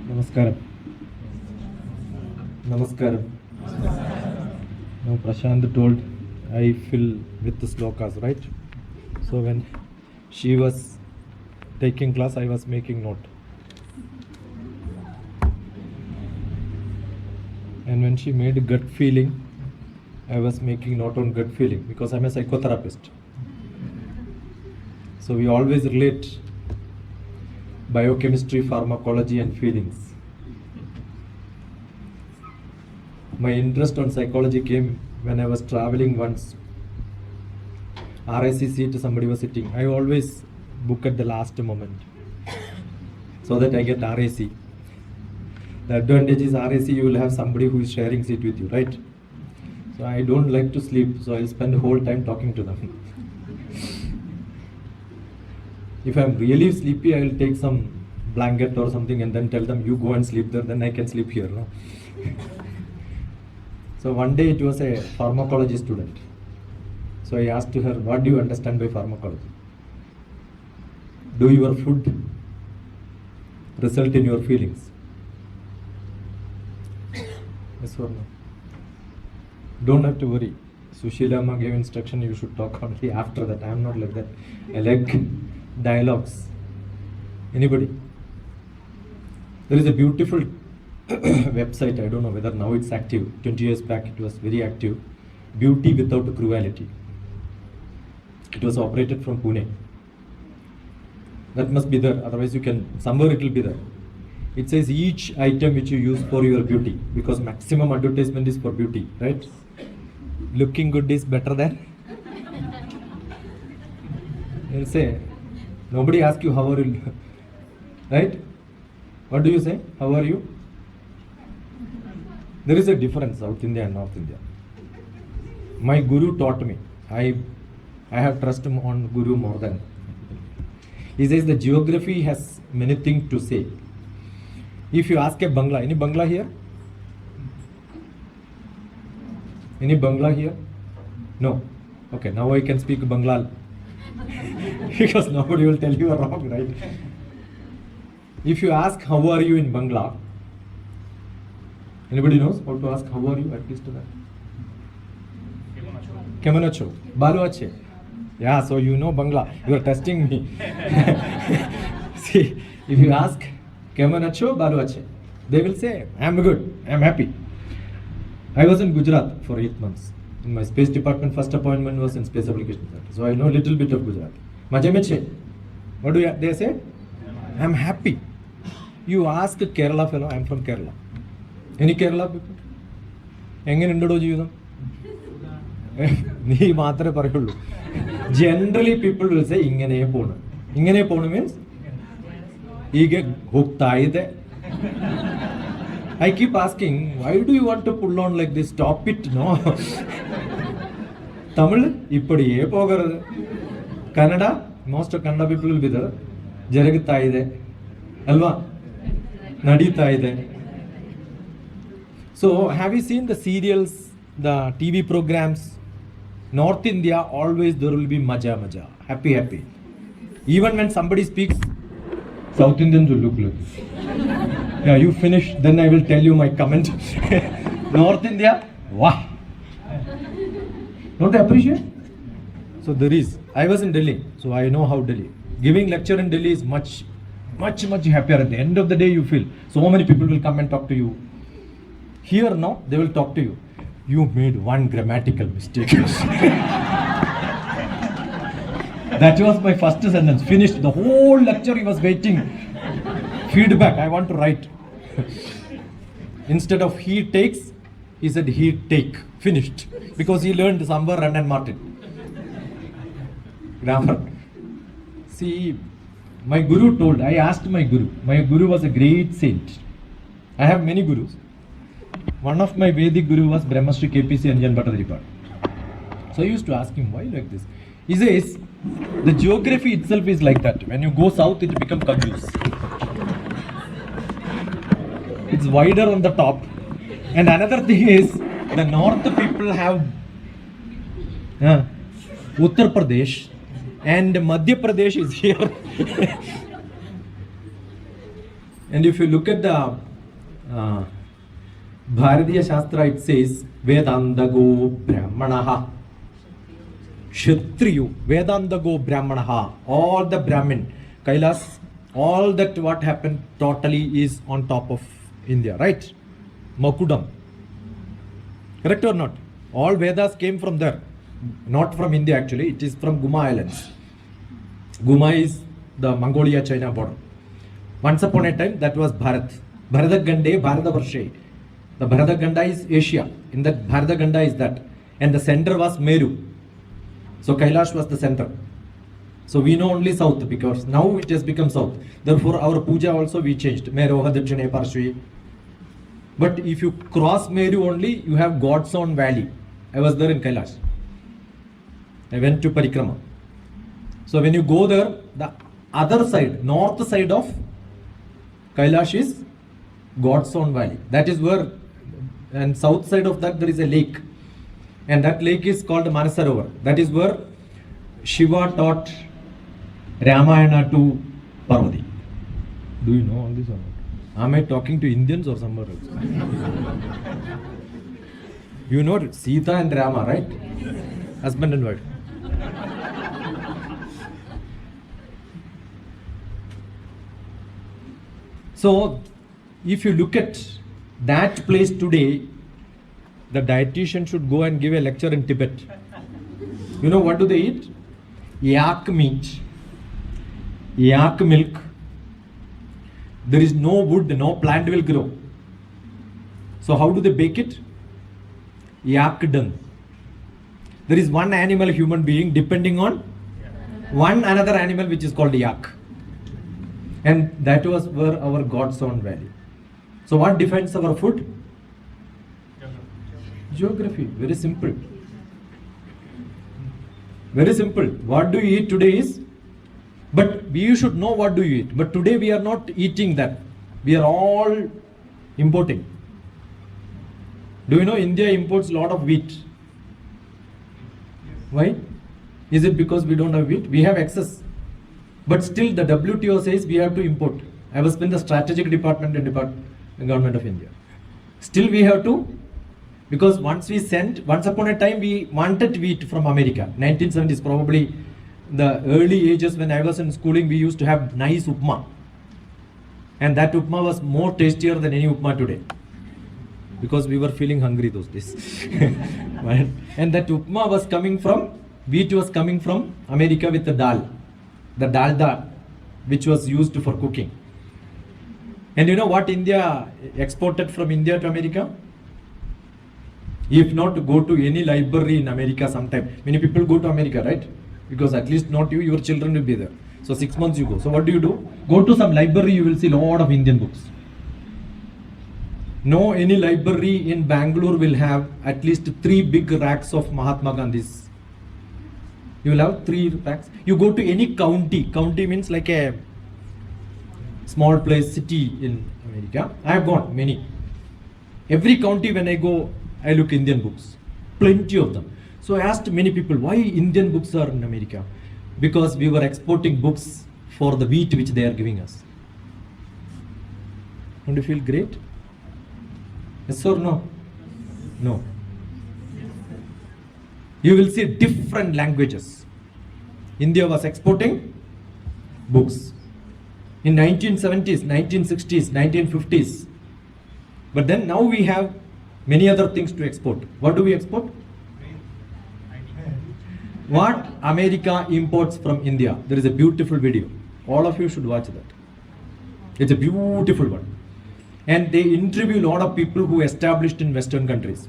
Namaskaram. Namaskaram. Now Prashant told I fill with the slokas, right? So when she was taking class, I was making note. And when she made gut feeling, I was making note on gut feeling because I'm a psychotherapist. So we always relate biochemistry, pharmacology and feelings. My interest on psychology came when I was traveling once. RAC seat, somebody was sitting. I always book at the last moment so that I get RAC. The advantage is RAC, you will have somebody who is sharing seat with you, right? So I don't like to sleep, so I'll spend the whole time talking to them. If I'm really sleepy, I will take some blanket or something and then tell them, you go and sleep there, then I can sleep here. No? So one day it was a pharmacology student. So I asked her, what do you understand by pharmacology? Do your food result in your feelings? Yes or no? Don't have to worry. Sushila Amma gave instruction, you should talk only after that. I am not like that. I like dialogues. Anybody? There is a beautiful website, I don't know whether now it's active. 20 years back it was very active. Beauty Without Cruelty. It was operated from Pune. That must be there, otherwise you can, somewhere it will be there. It says each item which you use for your beauty, because maximum advertisement is for beauty, right? Looking good is better than. You'll say, nobody asks you how are you, right? What do you say? How are you? There is a difference, South India and North India. My guru taught me. I have trust on guru more than. He says the geography has many things to say. If you ask a Bangla, any Bangla here? Any Bangla here? No. Okay, now I can speak Bangla. Because nobody will tell you are wrong, right? If you ask how are you in Bangla, anybody knows how to ask how are you at least to that? Keman acho? Balu ache? Yeah, so you know Bangla. You are testing me. See, if you ask Keman acho, Balu ache, they will say, I am good, I am happy. I was in Gujarat for 8 months. In my space department, first appointment was in space application center. So I know a little bit of Gujarat. Maje meche. What do they say? I am happy. You ask a Kerala fellow, I am from Kerala. Any Kerala people? എങ്ങനെയുണ്ടോ ജീവിതം? നീ മാത്രമേ പറയുള്ളൂ. Generally people will say ഇങ്ങനെ പോണു. ഇങ്ങനെ പോണു means you get hooked. I keep asking, why do you want to pull on like this? Stop it, no? Tamil, ippadiye pogaradu. Kannada, most of Kannada people will be there. Jaragutta ide, alva, nadita ide. So, have you seen the serials, the TV programs? North India, always there will be maja, happy. Even when somebody speaks, South Indians will look like this. Yeah, you finish, then I will tell you my comment. North India, wow. Don't you appreciate? So there is. I was in Delhi, so I know how Delhi. Giving lecture in Delhi is much happier. At the end of the day, you feel so many people will come and talk to you. Here now, they will talk to you. You made one grammatical mistake. That was my first sentence. Finished. The whole lecture he was waiting. Feedback. I want to write. Instead of he takes, he said he take. Finished. Because he learned somewhere Rand and Martin. Grammar. See, my guru told, I asked my guru. My guru was a great saint. I have many gurus. One of my Vedic guru was Brahmashri KPC and Jan Bhattacharya. So I used to ask him, why like this? He says, the geography itself is like that. When you go south, it becomes confused. It's wider on the top. And another thing is, the north people have Uttar Pradesh and Madhya Pradesh is here. And if you look at the Bharatiya Shastra, it says Vedandago Brahmanaha. Kshatriyu, Vedandago Brahmanaha. All the Brahmin, Kailas, all that what happened totally is on top of India, right? Makudam. Correct or not? All Vedas came from there. Not from India actually, it is from Guma Islands. Guma is the Mongolia-China border. Once upon a time, that was Bharat. Bharatagande, Bharatavarshe. The Bharataganda is Asia. In that Bharataganda is that. And the center was Meru. So Kailash was the center. So we know only south because now it has become south. Therefore our puja also we changed. Meroha Dakshine Parshvi. But if you cross Meru only, you have God's own valley. I was there in Kailash. I went to Parikrama. So when you go there, the other side, north side of Kailash is God's own valley. That is where, and south side of that there is a lake. And that lake is called Manasarovar. That is where Shiva taught Ramayana to Parvati. Do you know all this or not? Am I talking to Indians or somewhere else? You know Sita and Rama, right? Husband and wife. So, if you look at that place today, the dietitian should go and give a lecture in Tibet. You know what do they eat? Yak meat, yak milk. There is no wood, no plant will grow. So how do they bake it? Yak dung. There is one animal, human being, depending on one another animal which is called yak. And that was where our God's own valley. So what defines our food? Geography. Very simple. Very simple. What do you eat today is, but you should know what do you eat. But today we are not eating that. We are all importing. Do you know India imports a lot of wheat? Why? Is it because we don't have wheat? We have excess. But still the WTO says we have to import. I was in the strategic department in the government of India. Still we have to, because once upon a time we wanted wheat from America. 1970s, probably the early ages when I was in schooling, we used to have nice upma. And that upma was more tastier than any upma today. Because we were feeling hungry those days. And that upma was coming from, wheat was coming from America with the dal. The dalda, which was used for cooking. And you know what India exported from India to America? If not, go to any library in America sometime. Many people go to America, right? Because at least not you, your children will be there. So 6 months you go. So what do? Go to some library, you will see a lot of Indian books. No, any library in Bangalore will have at least 3 big racks of Mahatma Gandhi's. You will have 3 racks. You go to any county. County means like a small place, city in America. I have gone many. Every county when I go, I look Indian books. Plenty of them. So I asked many people, why Indian books are in America? Because we were exporting books for the wheat which they are giving us. Don't you feel great? Yes or no? No. You will see different languages. India was exporting books. In 1970s, 1960s, 1950s. But then now we have many other things to export. What do we export? What America imports from India. There is a beautiful video. All of you should watch that. It's a beautiful one. And they interview a lot of people who established in Western countries.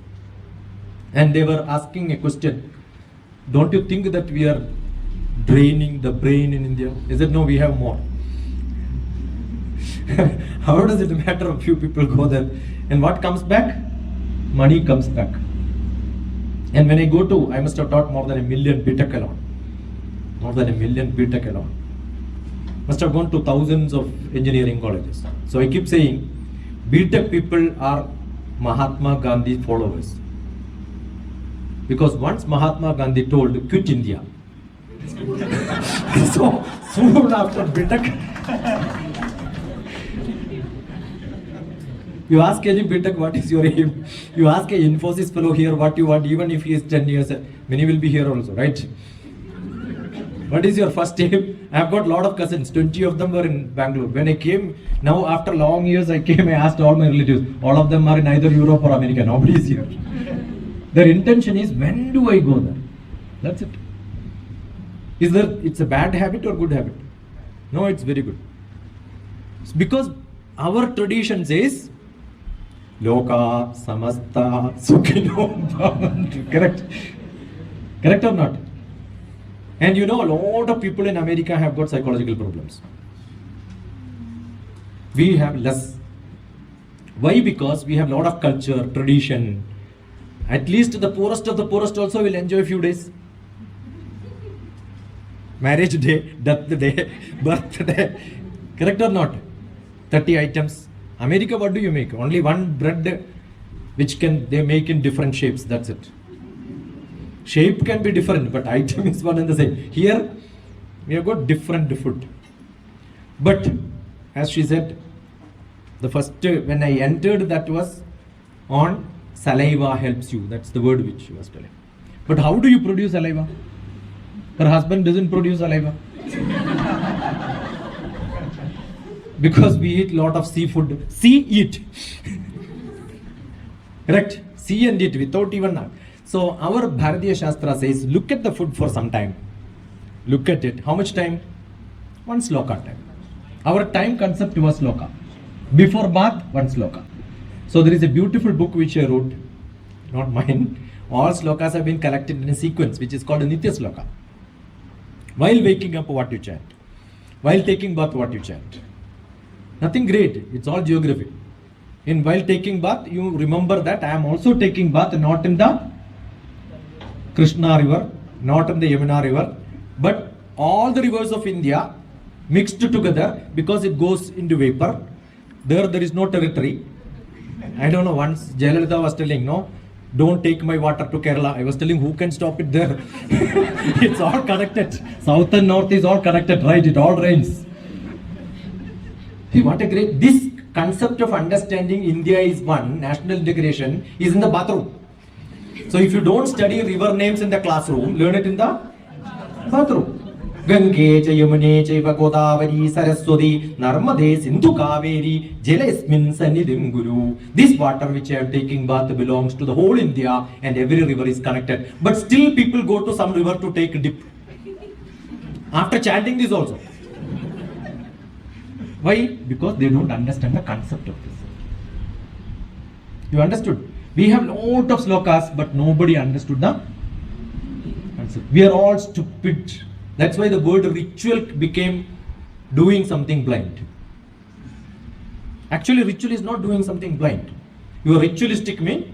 And they were asking a question. Don't you think that we are draining the brain in India? Is it no, we have more. How does it matter if few people go there? And what comes back? Money comes back. And when I go to, I must have taught more than 1 million B.Tech alone. More than 1 million B.Tech alone. Must have gone to thousands of engineering colleges. So I keep saying, B.Tech people are Mahatma Gandhi followers. Because once Mahatma Gandhi told, quit India. So soon after B.Tech, You ask any BTech, what is your aim? You ask a Infosys fellow here what you want, even if he is 10 years, many will be here also, right? What is your first aim? I have got a lot of cousins, 20 of them were in Bangalore. When I came, now after long years I came, I asked all my relatives, all of them are in either Europe or America, nobody is here. Their intention is, when do I go there? That's it. It's a bad habit or good habit? No, it's very good. It's because our tradition says, Loka, Samasta, Sukhino, Bhavantu. Correct? Correct or not? And you know, a lot of people in America have got psychological problems. We have less. Why? Because we have a lot of culture, tradition. At least the poorest of the poorest also will enjoy a few days. Marriage day, death day, birthday. Correct or not? 30 items. America, what do you make? Only one bread which they make in different shapes. That's it. Shape can be different, but item is one and the same. Here, we have got different food. But, as she said, the first, when I entered, that was on saliva helps you. That's the word which she was telling. But how do you produce saliva? Her husband doesn't produce saliva. Because we eat lot of seafood. See, eat. Correct? See and eat without even... So our Bharatiya Shastra says, look at the food for some time. Look at it. How much time? One sloka time. Our time concept was sloka. Before bath, one sloka. So there is a beautiful book which I wrote, not mine. All slokas have been collected in a sequence which is called a Nitya Sloka. While waking up, what you chant. While taking bath, what you chant. Nothing great. It's all geography. While taking bath, you remember that I am also taking bath not in the Krishna river, not in the Yamuna river, but all the rivers of India mixed together because it goes into vapor. There is no territory. I don't know, once Jayalalitha was telling, no, don't take my water to Kerala. I was telling, who can stop it there? It's all connected. South and north is all connected, right? It all rains. See, what a great, this concept of understanding India is one, national integration, is in the bathroom. So if you don't study river names in the classroom, learn it in the bathroom. Gange, Yamune, Chaiva Godavari, Saraswati, Narmade, Sindhu Kaveri, Jelesmin, Sanidim Guru. This water which I am taking bath belongs to the whole India and every river is connected. But still people go to some river to take a dip. After chanting this also. Why? Because they don't understand the concept of this. You understood? We have lot of slokas, but nobody understood the concept. We are all stupid. That's why the word ritual became doing something blind. Actually, ritual is not doing something blind. Your ritualistic mean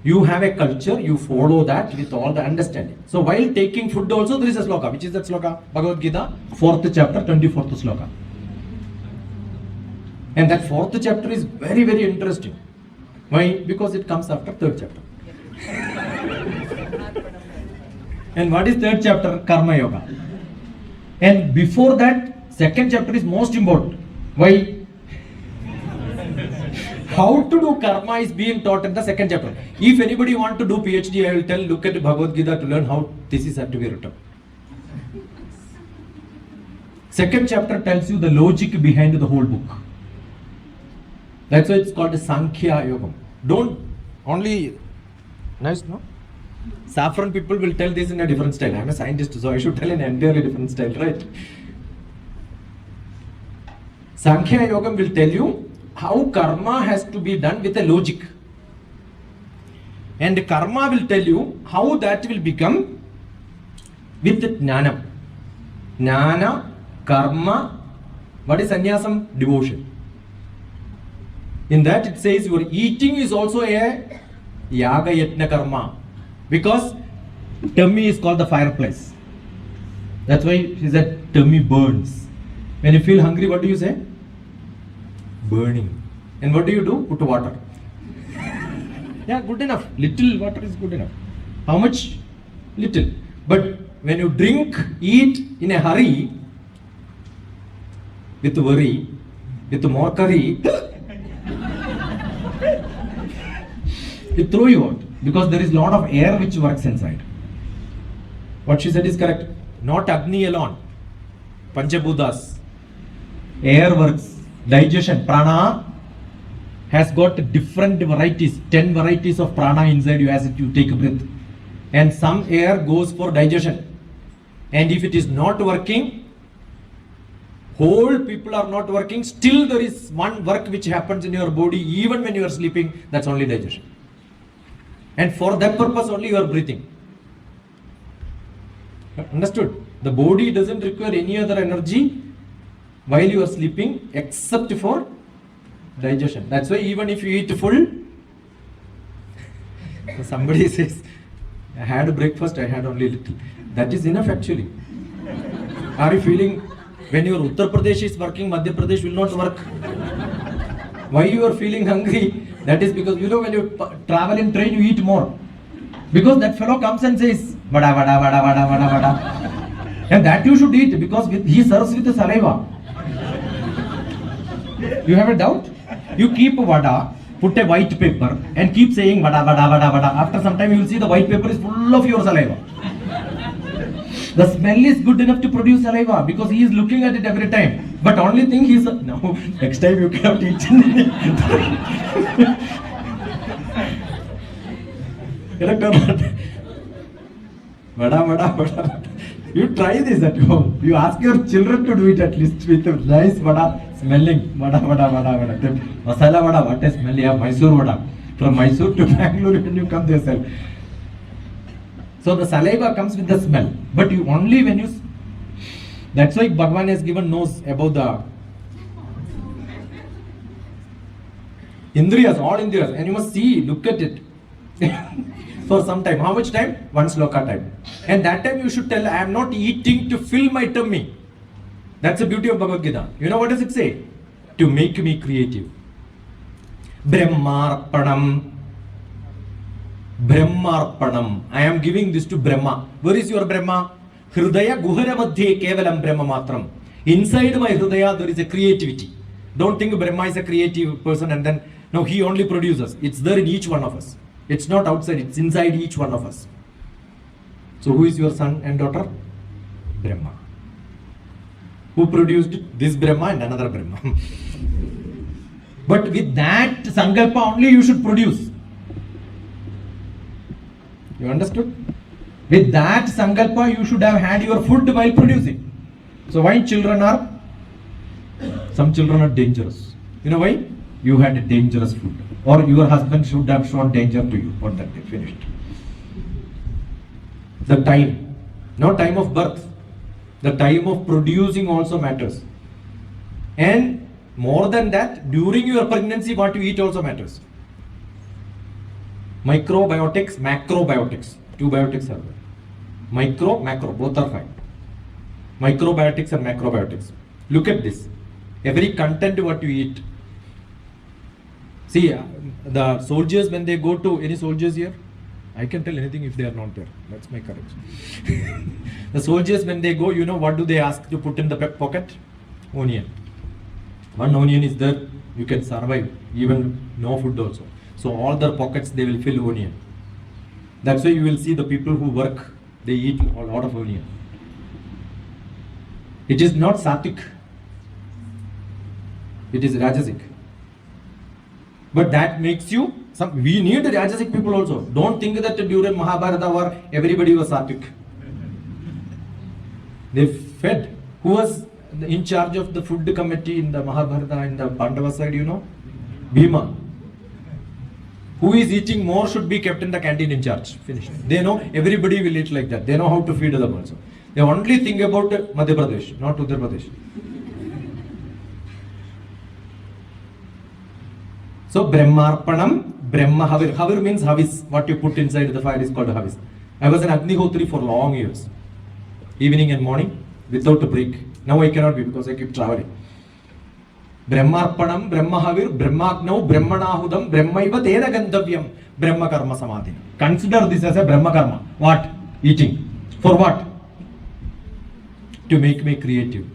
you have a culture, you follow that with all the understanding. So while taking food also there is a sloka. Which is that sloka? Bhagavad Gita, 4th chapter, 24th sloka. And that 4th chapter is very, very interesting. Why? Because it comes after 3rd chapter. And what is 3rd chapter? Karma Yoga. And before that, 2nd chapter is most important. Why? How to do karma is being taught in the 2nd chapter. If anybody want to do PhD, I will tell, look at Bhagavad Gita to learn how thesis have to be written. 2nd chapter tells you the logic behind the whole book. That's why it's called a Sankhya Yoga. Don't only, nice, no? Saffron people will tell this in a different style. I'm a scientist, so I should tell in an entirely different style, right? Sankhya Yoga will tell you how karma has to be done with a logic. And karma will tell you how that will become with jnana. Jnana, karma, what is sannyasam? Devotion. In that it says your eating is also a yaga yatna karma. Because tummy is called the fireplace. That's why she said tummy burns. When you feel hungry, what do you say? Burning. And what do you do? Put water. Yeah, good enough. Little water is good enough. How much? Little. But when you drink, eat in a hurry, with worry, with more curry, it throw you out because there is lot of air which works inside. What she said is correct. Not Agni alone. Panchabhutas. Air works. Digestion. Prana has got different varieties. 10 varieties of prana inside you as you take a breath. And some air goes for digestion. And if it is not working, whole people are not working, still there is one work which happens in your body even when you are sleeping, that's only digestion. And for that purpose only you are breathing. Understood? The body doesn't require any other energy while you are sleeping except for digestion. That's why even if you eat full, somebody says, I had breakfast, I had only little. That is enough actually. Are you feeling when your Uttar Pradesh is working, Madhya Pradesh will not work? Why you are feeling hungry? That is because you know when you travel in train you eat more. Because that fellow comes and says, vada, vada, vada, vada, vada, vada. And that you should eat because he serves with the saliva. You have a doubt? You keep a vada, put a white paper and keep saying vada, vada, vada, vada. After some time you will see the white paper is full of your saliva. The smell is good enough to produce saliva because he is looking at it every time. But only thing he is, no, next time you cannot eat. Correct or not? Vada, vada, vada. You try this at home. You ask your children to do it at least with a nice vada smelling. Vada, vada, vada, vada. Masala vada, what a smell. Yeah, Mysore vada. From Mysore to Bangalore when you come they sell. So the saliva comes with the smell. But you only when you... That's why Bhagavan has given nose about the Indriyas, all Indriyas. And you must see, look at it. For some time. How much time? One sloka time. And that time you should tell, I am not eating to fill my tummy. That's the beauty of Bhagavad Gita. You know what does it say? To make me creative. Brahmarpanam. Brahmarpanam. I am giving this to Brahma. Where is your Brahma? Hridaya Guhara Madhye Kevalam Brahma Matram. Inside my Hridaya there is a creativity. Don't think Brahma is a creative person and then, no, he only produces. It's there in each one of us. It's not outside, it's inside each one of us. So who is your son and daughter? Brahma. Who produced this Brahma and another Brahma? But with that Sankalpa only you should produce. You understood? With that Sankalpa you should have had your food while producing. So why children are? Some children are dangerous. You know why? You had a dangerous food. Or your husband should have shown danger to you on that day. Finished. The time. No time of birth. The time of producing also matters. And more than that, during your pregnancy, what you eat also matters. Microbiotics, macrobiotics. Two biotics are there. Micro, macro, both are fine. Microbiotics and macrobiotics. Look at this. Every content what you eat. See, the soldiers when they go to, any soldiers here? I can tell anything if they are not there. That's my courage. The soldiers when they go, you know what do they ask to put in the pocket? Onion. One onion is there, you can survive, even no food also. So all their pockets they will fill onion. That's why you will see the people who work, they eat a lot of onion. It is not sattvic. It is rajasic. But that makes you, we need rajasic people also. Don't think that during Mahabharata war, everybody was sattvic. They fed. Who was in charge of the food committee in the Mahabharata in the Pandava side, you know? Bhima. Who is eating more should be kept in the canteen in charge. Finished. They know everybody will eat like that. They know how to feed them also. They only think about Madhya Pradesh, not Uttar Pradesh. So Brahmarpanam, Brahma Havir. Havir means havis. What you put inside the fire is called havis. I was an Agnihotri for long years. Evening and morning, without a break. Now I cannot be because I keep traveling. Brahmarpanam, Brahma Havir, Brahmagnau, Brahmanahudam, Brahmaiva Tena Gandavyam, Brahma Karma Samadhina. Consider this as a Brahma Karma. What? Eating. For what? To make me creative.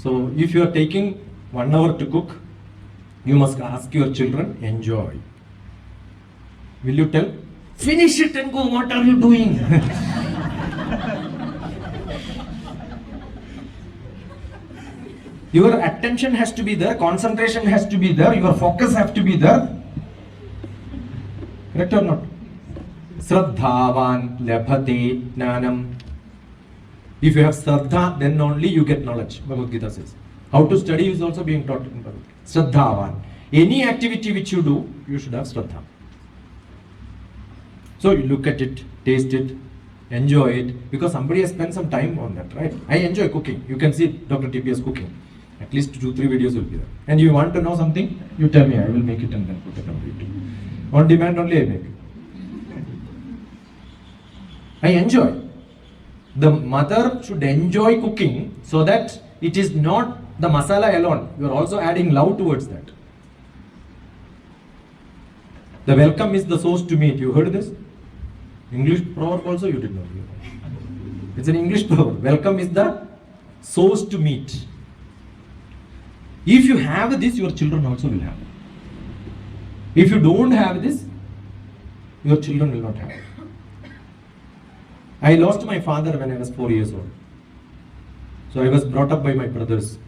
So if you are taking 1 hour to cook, you must ask your children, enjoy. Will you tell, finish it and go, what are you doing? Your attention has to be there, concentration has to be there, your focus has to be there. Correct or not? Sraddhavan labhate jnanam. If you have Sraddha, then only you get knowledge, Bhagavad Gita says. How to study is also being taught in Bhagavad Gita. Sraddhavan. Any activity which you do, you should have Sraddha. So you look at it, taste it, enjoy it, because somebody has spent some time on that, right? I enjoy cooking. You can see DrTPS cooking. At least 2-3 videos will be there. And you want to know something, you tell me, I will make it and then put it on YouTube. On demand only I make. I enjoy. The mother should enjoy cooking so that it is not the masala alone. You are also adding love towards that. The welcome is the source to meet. You heard this? English proverb also you did not hear. It's an English proverb. Welcome is the source to meet. If you have this, your children also will have. If you don't have this, your children will not have. I lost my father when I was 4 years old. So I was brought up by my brothers.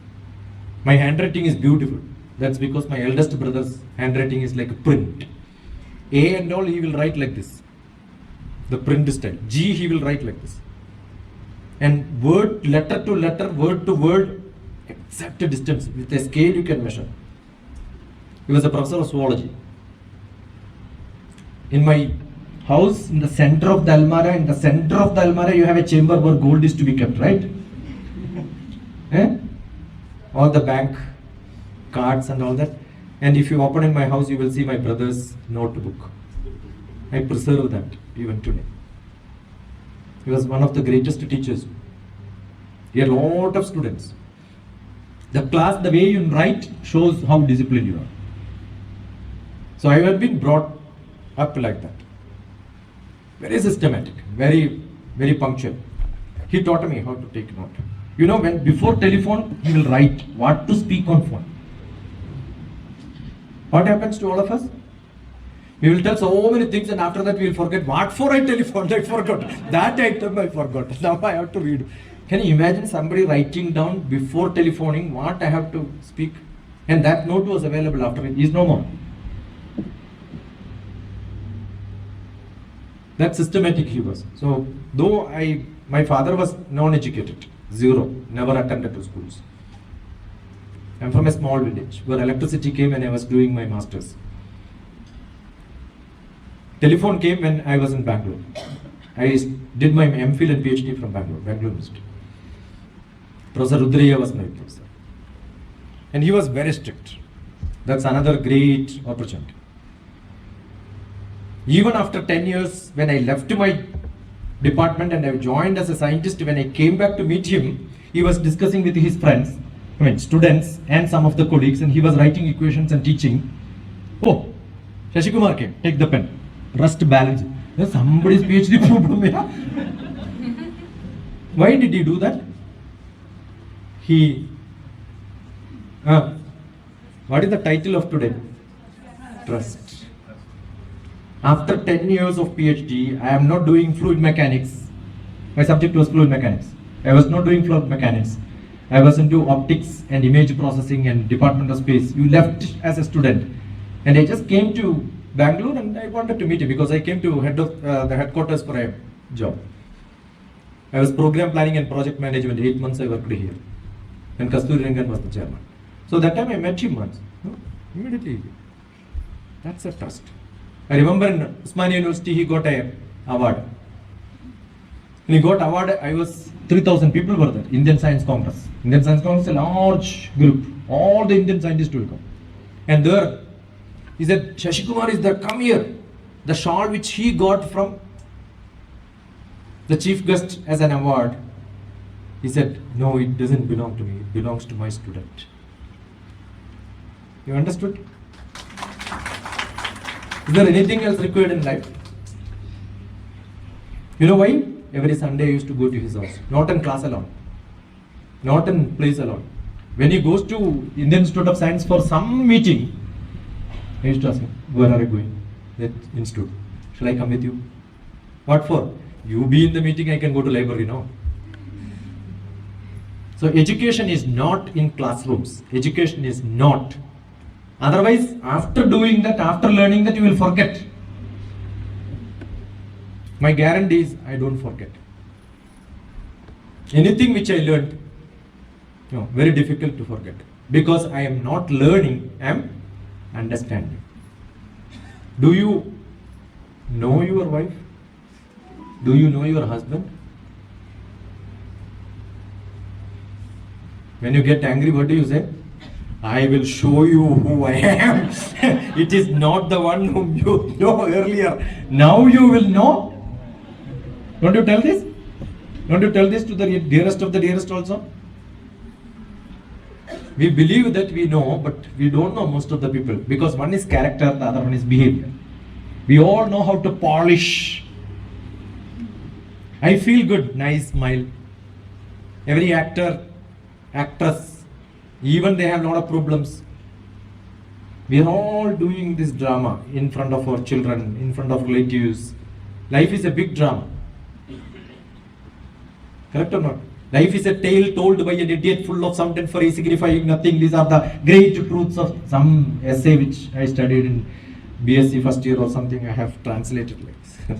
My handwriting is beautiful. That's because my eldest brother's handwriting is like a print. A and all he will write like this. The print style. G he will write like this. And word, letter to letter, word to word, exact distance. With a scale you can measure. He was a professor of zoology. In my house, in the center of the almara, you have a chamber where gold is to be kept, right? All the bank cards and all that. And if you open in my house, you will see my brother's notebook. I preserve that even today. He was one of the greatest teachers. He had a lot of students. The class, the way you write shows how disciplined you are. So I have been brought up like that. Very systematic, very, very punctual. He taught me how to take note. You know, when before telephone, he will write what to speak on phone. What happens to all of us? We will tell so many things and after that we will forget what for I telephoned, I forgot. That item I forgot. Now I have to read. Can you imagine somebody writing down before telephoning what I have to speak? And that note was available after it. He is no more. That systematic he was. So though my father was non-educated, zero, never attended to schools. I'm from a small village where electricity came when I was doing my masters. Telephone came when I was in Bangalore. I did my MPhil and PhD from Bangalore University. Professor Rudraya was my professor. And he was very strict. That's another great opportunity. Even after 10 years, when I left my department and I joined as a scientist, when I came back to meet him, he was discussing with his friends, students and some of the colleagues, and he was writing equations and teaching. Oh, Shashikumar came, take the pen, rust balance. Somebody's PhD problem. Why did he do that? What is the title of today? Trust. After 10 years of PhD, I am not doing fluid mechanics. My subject was fluid mechanics. I was not doing fluid mechanics. I was into optics and image processing and Department of Space. You left as a student. And I just came to Bangalore and I wanted to meet him because I came to the headquarters for a job. I was program planning and project management. 8 months I worked here. And Kasturi Rangan was the chairman. So that time I met him once. Immediately. That's a trust. I remember in Usmania University he got an award. When he got award, I was 3,000 people were there. Indian Science Congress. Indian Science Congress is a large group. All the Indian scientists will come. And there, he said, Shashikumar is there, come here. The shawl which he got from the chief guest as an award, he said, no, it doesn't belong to me. It belongs to my student. You understood? Is there anything else required in life? You know why? Every Sunday I used to go to his house. Not in class alone. Not in place alone. When he goes to Indian Institute of Science for some meeting, I used to ask him, where are you going? That institute. Shall I come with you? What for? You be in the meeting, I can go to library, no? So education is not in classrooms. Education is not. Otherwise, after doing that, after learning that, you will forget. My guarantee is, I don't forget. Anything which I learned, no, very difficult to forget. Because I am not learning, I am understanding. Do you know your wife? Do you know your husband? When you get angry, what do you say? I will show you who I am. It is not the one whom you know earlier. Now you will know. Don't you tell this? Don't you tell this to the dearest of the dearest also? We believe that we know, but we don't know most of the people. Because one is character, the other one is behavior. We all know how to polish. I feel good, nice smile. Every actor, actress, even they have a lot of problems. We are all doing this drama in front of our children, in front of relatives. Life is a big drama. Correct or not? Life is a tale told by an idiot full of sound and fury, signifying nothing. These are the great truths of some essay which I studied in BSc first year or something. I have translated like this.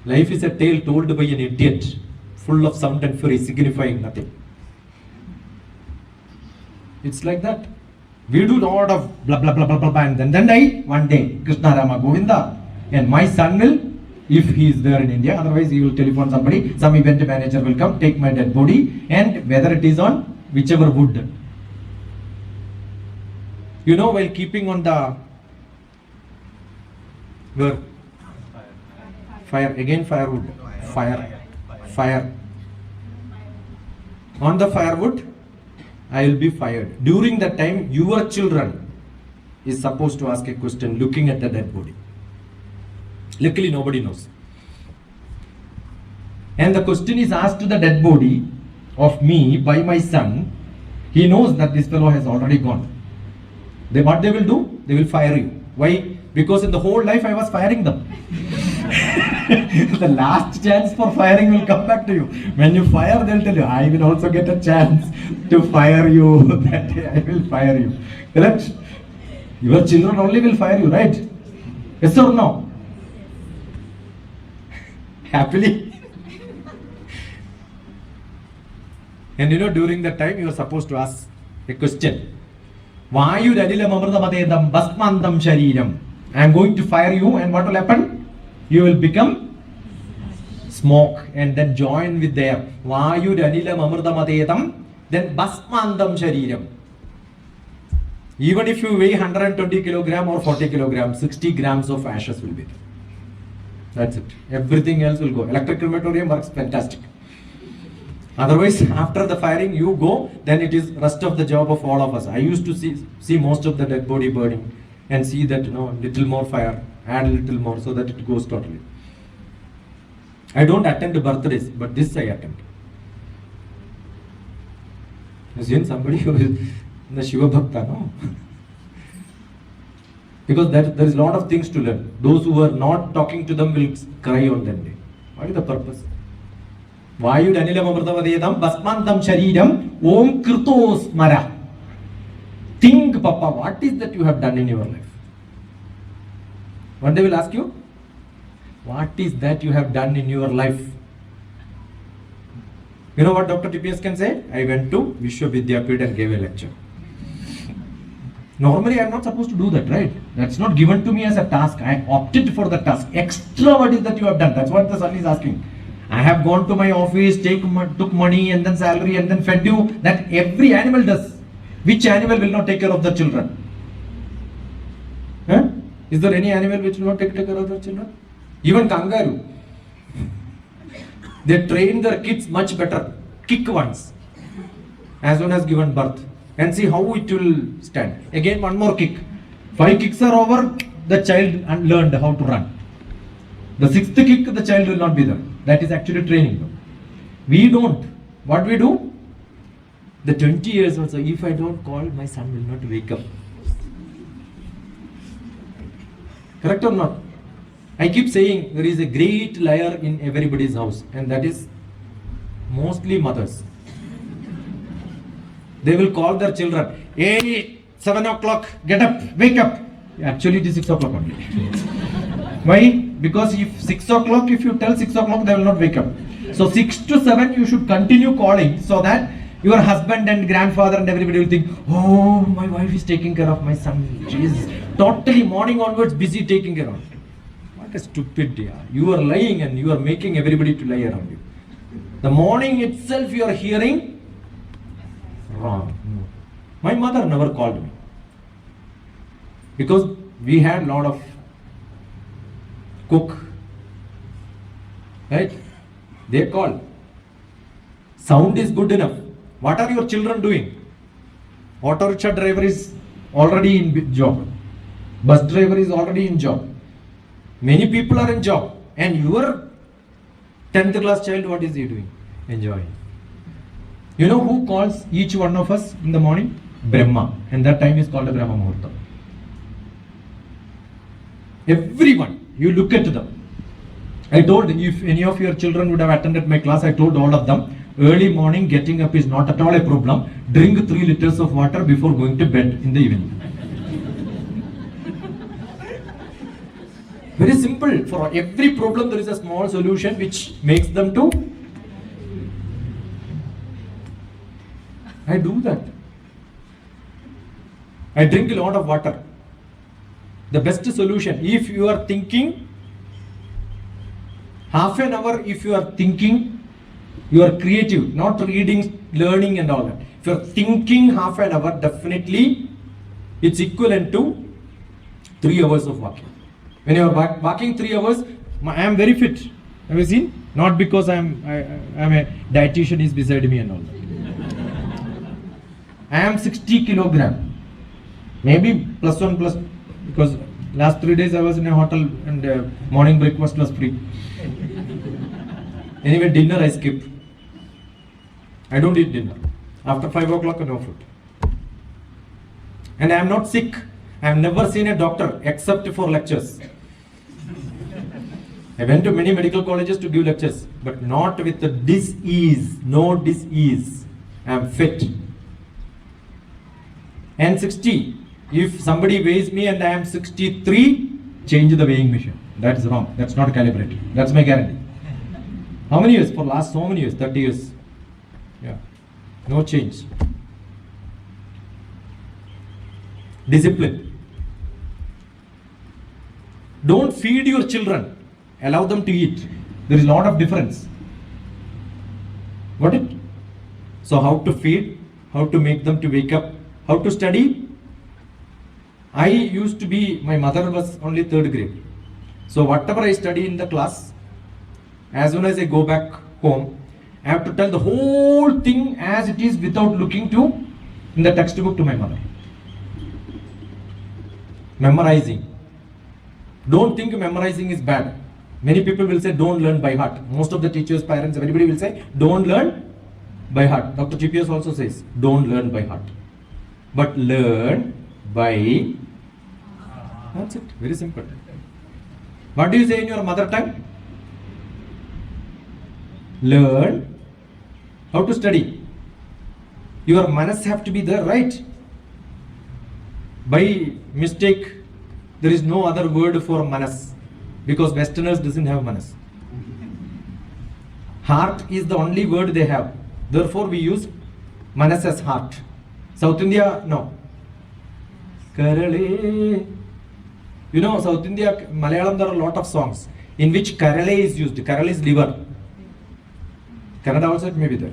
Life is a tale told by an idiot full of sound and fury, signifying nothing. It's like that. We do a lot of blah blah blah blah blah, and then die one day. Krishna Rama Govinda, and my son will, if he is there in India, otherwise he will telephone somebody. Some event manager will come, take my dead body, and whether it is on whichever wood. You know, while keeping on the where fire again, firewood, fire on the firewood, I will be fired. During that time, your children is supposed to ask a question looking at the dead body. Luckily, nobody knows. And the question is asked to the dead body of me by my son. He knows that this fellow has already gone. What they will do? They will fire you. Why? Because in the whole life I was firing them. The last chance for firing will come back to you. When you fire, they'll tell you, I will also get a chance to fire you. That day I will fire you. Correct? Your children only will fire you, right? Yes or no? Happily. And you know, during that time you are supposed to ask a question. Vayu dadilam amritamadedam basmandam shariram. I am going to fire you, and what will happen? You will become smoke and then join with their Vayu dadilam amritamadedam, then basmandam shariram. Even if you weigh 120 kilogram or 40 kilograms, 60 grams of ashes will be there. That's it. Everything else will go. Electric crematorium works fantastic. Otherwise, after the firing, you go, then it is rest of the job of all of us. I used to see most of the dead body burning and see that, you know, little more fire, add a little more so that it goes totally. I don't attend birthdays, but this I attend. You seen somebody who is the Shiva Bhakta, no? Because there is a lot of things to learn. Those who are not talking to them will cry on that day. What is the purpose? Vayu danilam amritamadedam basmantam shariram om kritos mara. Think, Papa, what is that you have done in your life? One day will ask you, what is that you have done in your life? You know what Dr. TPS can say? I went to Vishwavidyapith and gave a lecture. Normally I am not supposed to do that, right? That's not given to me as a task. I opted for the task. Extra, what is that you have done? That's what the son is asking. I have gone to my office, took money and then salary and then fed you. That every animal does. Which animal will not take care of the children? Huh? Is there any animal which will not take care of their children? Even kangaroo. They train their kids much better. Kick once. As soon as given birth. And see how it will stand. Again, one more kick. 5 kicks are over, the child learned how to run. The 6th kick, the child will not be there. That is actually training them. We don't. What we do? The 20 years also, if I don't call, my son will not wake up. Correct or not? I keep saying there is a great liar in everybody's house, and that is mostly mothers. They will call their children, hey, 7 o'clock, get up, wake up. Actually, it is 6 o'clock only. Why? Because if 6 o'clock, if you tell 6 o'clock, they will not wake up. So 6 to 7, you should continue calling so that your husband and grandfather and everybody will think, oh, my wife is taking care of my son. She is totally morning onwards busy taking care of him. What a stupid idea. You are lying and you are making everybody to lie around you. The morning itself you are hearing wrong. No. My mother never called me. Because we had a lot of cook. Right? They call. Sound is good enough. What are your children doing? Auto rickshaw driver is already in job. Bus driver is already in job. Many people are in job. And your 10th class child, what is he doing? Enjoying. You know who calls each one of us in the morning? Brahma. And that time is called a Brahma Muhurta. Everyone. You look at them. I told, if any of your children would have attended my class, I told all of them, early morning getting up is not at all a problem. Drink 3 liters of water before going to bed in the evening. Very simple. For every problem there is a small solution which makes them to. I do that. I drink a lot of water. The best solution, if you are thinking, half an hour if you are thinking, you are creative, not reading, learning and all that. If you are thinking half an hour, definitely it's equivalent to 3 hours of walking. When you are walking 3 hours, I am very fit. Have you seen? Not because I am a dietitian is beside me and all that. I am 60 kilogram. Maybe +1 plus, because last 3 days I was in a hotel and morning breakfast was free. Anyway, dinner I skip. I don't eat dinner. After 5 o'clock, no food. And I am not sick. I have never seen a doctor except for lectures. I went to many medical colleges to give lectures, but not with the dis-ease. No dis-ease. I am fit. And 60. If somebody weighs me and I am 63, change the weighing machine. That's wrong. That's not calibrated. That's my guarantee. How many years? For last so many years, 30 years. Yeah. No change. Discipline. Don't feed your children. Allow them to eat. There is a lot of difference. Got it? So how to feed, how to make them to wake up, how to study. I used to be, my mother was only 3rd grade. So whatever I study in the class, as soon as I go back home, I have to tell the whole thing as it is without looking to in the textbook to my mother. Memorizing. Don't think memorizing is bad. Many people will say don't learn by heart. Most of the teachers, parents, everybody will say don't learn by heart. DrTPS also says don't learn by heart. But learn by, that's it, very simple. What do you say in your mother tongue? Learn how to study. Your manas have to be there, right? By mistake, there is no other word for manas, because Westerners doesn't have manas. Heart is the only word they have. Therefore, we use manas as heart. South India, no. Karale. You know, South India, Malayalam, there are a lot of songs in which Karale is used. Karale is liver. Kannada also may be there.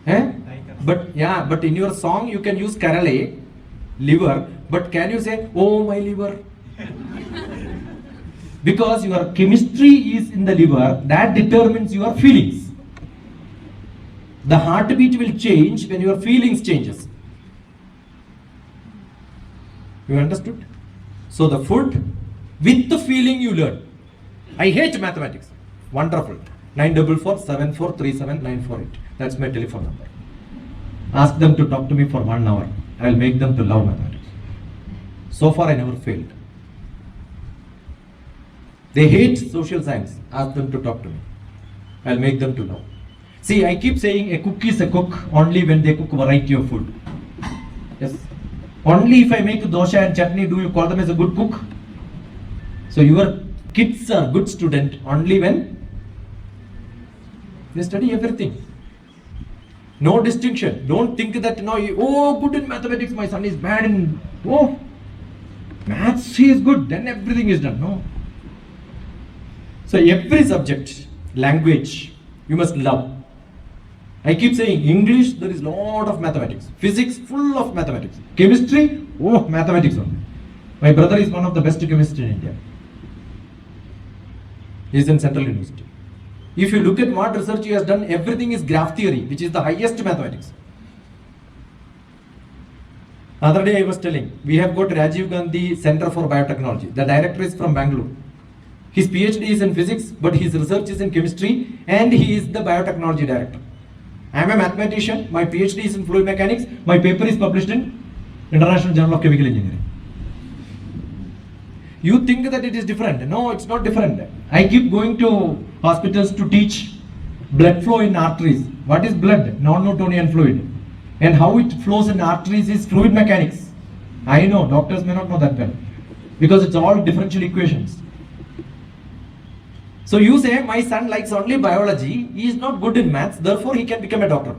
Eh? But yeah, but in your song you can use Karale, liver, but can you say, oh my liver? Because your chemistry is in the liver, that determines your feelings. The heartbeat will change when your feelings changes. You understood? So the food, with the feeling you learn. I hate mathematics. Wonderful. 944-7437-948. That's my telephone number. Ask them to talk to me for 1 hour. I will make them to love mathematics. So far I never failed. They hate social science. Ask them to talk to me. I'll make them to love. See, I keep saying a cook is a cook only when they cook a variety of food. Yes. Only if I make dosha and chutney do you call them as a good cook? So your kids are good student only when they study everything. No distinction. Don't think that good in mathematics, my son is bad in maths, he is good, then everything is done. No. So every subject, language, you must love. I keep saying English, there is lot of mathematics. Physics, full of mathematics. Chemistry, mathematics only. My brother is one of the best chemists in India. He is in Central University. If you look at what research he has done, everything is graph theory, which is the highest mathematics. Other day I was telling, we have got Rajiv Gandhi Center for Biotechnology. The director is from Bangalore. His PhD is in physics, but his research is in chemistry, and he is the biotechnology director. I am a mathematician, my PhD is in fluid mechanics, my paper is published in International Journal of Chemical Engineering. You think that it is different. No, it's not different. I keep going to hospitals to teach blood flow in arteries. What is blood? Non-Newtonian fluid. And how it flows in arteries is fluid mechanics. I know, doctors may not know that well. Because it's all differential equations. So you say, my son likes only biology, he is not good in maths, therefore he can become a doctor.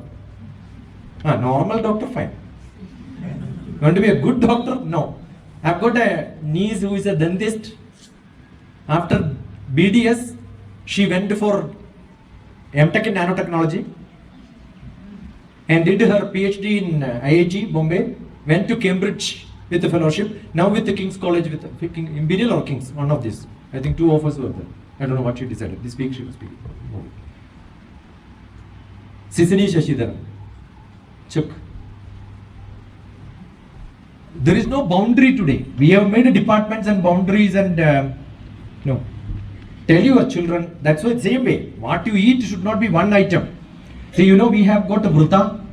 Normal doctor, fine. You want to be a good doctor? No. I've got a niece who is a dentist. After BDS, she went for MTech in nanotechnology and did her PhD in IIT Bombay, went to Cambridge with a fellowship, now with the King's College, with Imperial or King's, one of these. I think 2 of us were there. I don't know what she decided. This week she was speaking. Sisini Shashidhar. Chuk. There is no boundary today. We have made departments and boundaries and no. Tell your children, that's why same way. What you eat should not be one item. See, we have got a Vrta.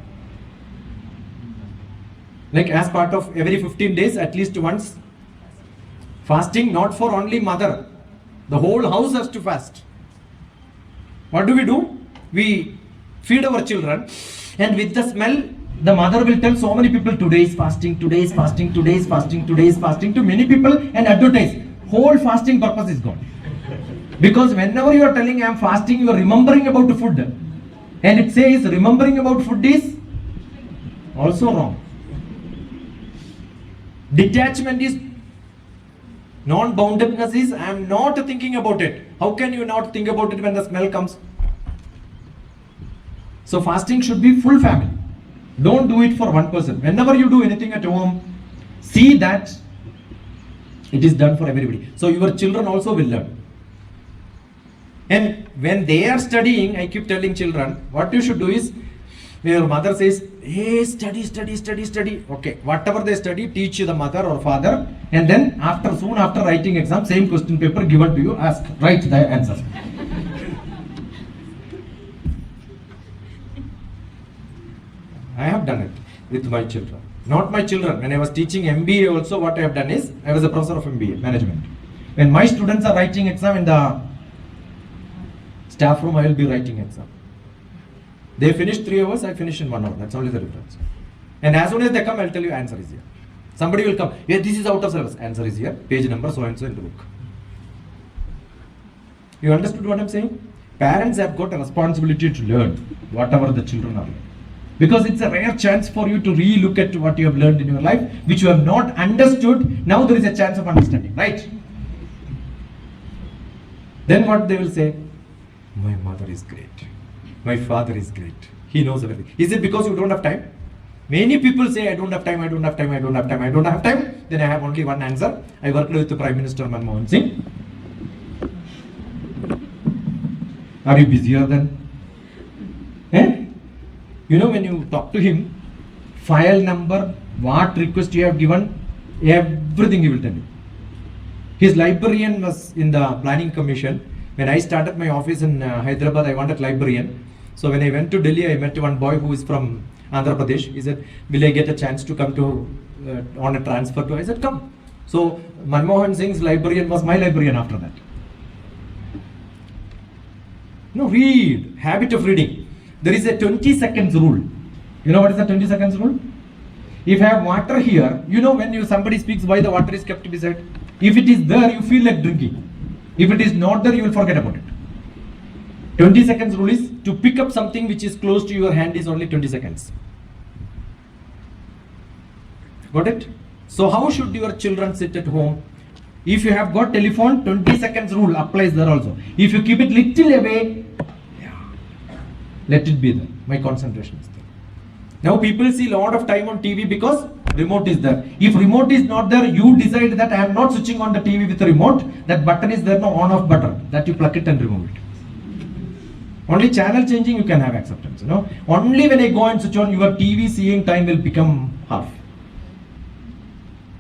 Like as part of every 15 days, at least once. Fasting not for only mother. The whole house has to fast. What do? We feed our children, and with the smell, the mother will tell so many people, today is fasting, today is fasting, today is fasting, today is fasting to many people and advertise. Whole fasting purpose is gone. Because whenever you are telling I am fasting, you are remembering about the food. And it says remembering about food is also wrong. Detachment is non-boundedness is, I am not thinking about it. How can you not think about it when the smell comes? So fasting should be full family. Don't do it for one person. Whenever you do anything at home, see that it is done for everybody. So your children also will learn. And when they are studying, I keep telling children, what you should do is, your mother says, hey, study. Okay, whatever they study, teach the mother or father, and then soon after writing exam, same question paper given to you, write the answer. I have done it with my children. Not my children. When I was teaching MBA also, what I have done is, I was a professor of MBA, management. When my students are writing exam in the staff room, I will be writing exam. They finish 3 hours, I finish in 1 hour. That's only the difference. And as soon as they come, I'll tell you answer is here. Somebody will come, yeah, this is out of syllabus. Answer is here, page number so and so in the book. You understood what I'm saying? Parents have got a responsibility to learn whatever the children are learning. Because it's a rare chance for you to re-look at what you have learned in your life, which you have not understood. Now there is a chance of understanding, right? Then what they will say? My mother is great. My father is great. He knows everything. Is it because you don't have time? Many people say, I don't have time. Then I have only one answer. I worked with the Prime Minister Manmohan Singh. Are you busier then? When you talk to him, file number, what request you have given, everything he will tell you. His librarian was in the planning commission. When I started my office in Hyderabad, I wanted librarian. So when I went to Delhi, I met one boy who is from Andhra Pradesh. He said, will I get a chance to come to, on a transfer to? I said, come. So Manmohan Singh's librarian was my librarian after that. No, read, habit of reading. There is a 20 seconds rule. You know what is the 20 seconds rule? If I have water here, you know when somebody speaks why the water is kept beside. If it is there, you feel like drinking. If it is not there, you will forget about it. 20 seconds rule is to pick up something which is close to your hand is only 20 seconds. Got it? So how should your children sit at home? If you have got telephone, 20 seconds rule applies there also. If you keep it little away, let it be there. My concentration is there. Now people see a lot of time on TV because remote is there. If remote is not there, you decide that I am not switching on the TV with the remote. That button is there, no on off button. That you plug it and remove it. Only channel changing you can have acceptance. You know? Only when I go and switch on your TV, seeing time will become half.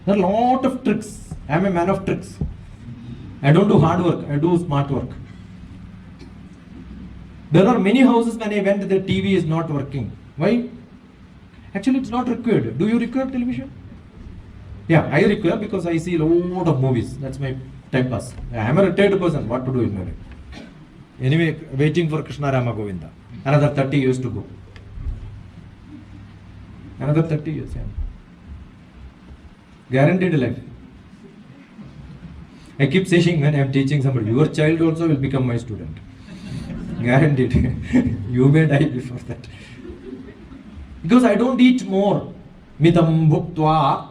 There are a lot of tricks. I am a man of tricks. I don't do hard work, I do smart work. There are many houses when I went, the TV is not working. Why? Actually, it's not required. Do you require television? Yeah, I require because I see a lot of movies. That's my time pass. I am a retired person. What to do in my life? Anyway, waiting for Krishna Rama Govinda. Another 30 years to go. Another 30 years, yeah. Guaranteed life. I keep saying when I am teaching somebody, your child also will become my student. Guaranteed. You may die before that. Because I don't eat more. Midam bhuktva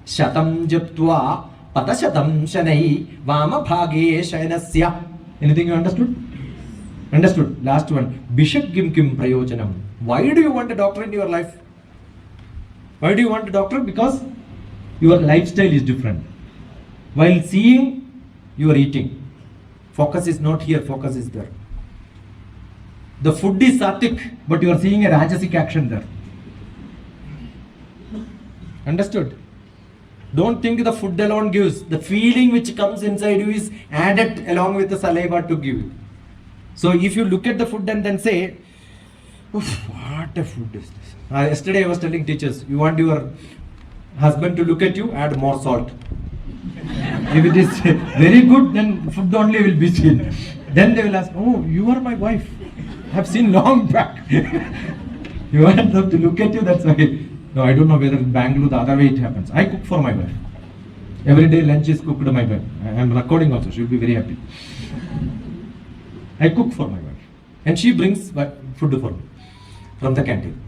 shatam japtva patashatam shanai vama bhage shayanasya. Anything you understood? Understood. Last one. Bishak kim kim prayojanam. Why do you want a doctor in your life? Why do you want a doctor? Because your lifestyle is different. While seeing, you are eating. Focus is not here, focus is there. The food is sattvic, but you are seeing a rajasic action there. Understood? Don't think the food alone gives. The feeling which comes inside you is added along with the saliva to give you. So if you look at the food and then say, oof, what a food is this? Yesterday I was telling teachers, you want your husband to look at you, add more salt. If it is very good, then food only will be seen. Then they will ask, oh, you are my wife. I have seen long back. You want them to look at you, that's why. No, I don't know whether in Bangalore the other way it happens. I cook for my wife. Every day lunch is cooked to my wife. I am recording also, she will be very happy. I cook for my wife. And she brings food for me from the canteen.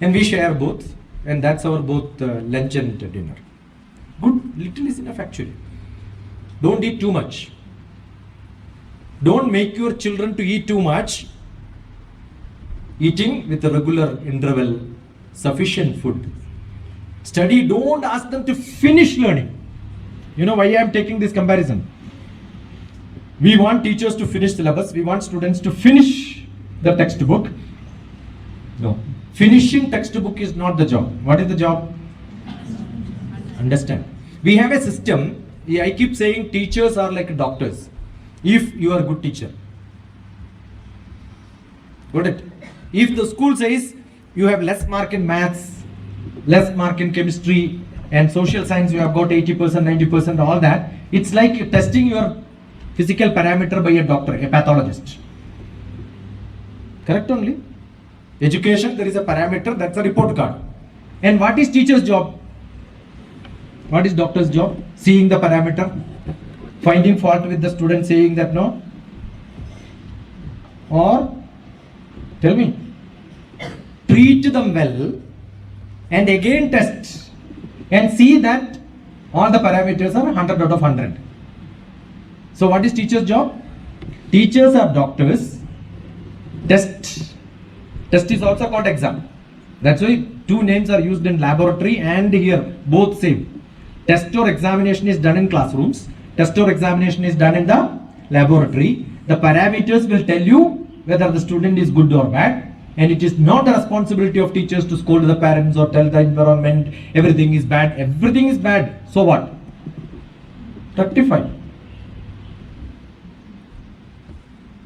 And we share both. And that's our both lunch and dinner. Good, little is enough actually. Don't eat too much. Don't make your children to eat too much. Eating with a regular interval, sufficient food. Study, don't ask them to finish learning. You know why I am taking this comparison? We want teachers to finish syllabus. We want students to finish the textbook. No. Finishing textbook is not the job. What is the job? Understand. We have a system. I keep saying teachers are like doctors. If you are a good teacher. Got it? If the school says you have less mark in maths, less mark in chemistry, and social science you have got 80%, 90%, all that, it's like testing your physical parameter by a doctor, a pathologist. Correct only? Education, there is a parameter, that's a report card. And what is teacher's job? What is doctor's job? Seeing the parameter, finding fault with the student, saying that no. Or, tell me, treat them well and again test and see that all the parameters are 100 out of 100. So what is teacher's job? Teachers are doctors. Test is also called exam. That's why two names are used in laboratory and here, both same. Test or examination is done in classrooms. Test or examination is done in the laboratory. The parameters will tell you whether the student is good or bad, and it is not the responsibility of teachers to scold the parents or tell the environment everything is bad. Everything is bad. So what? Rectify.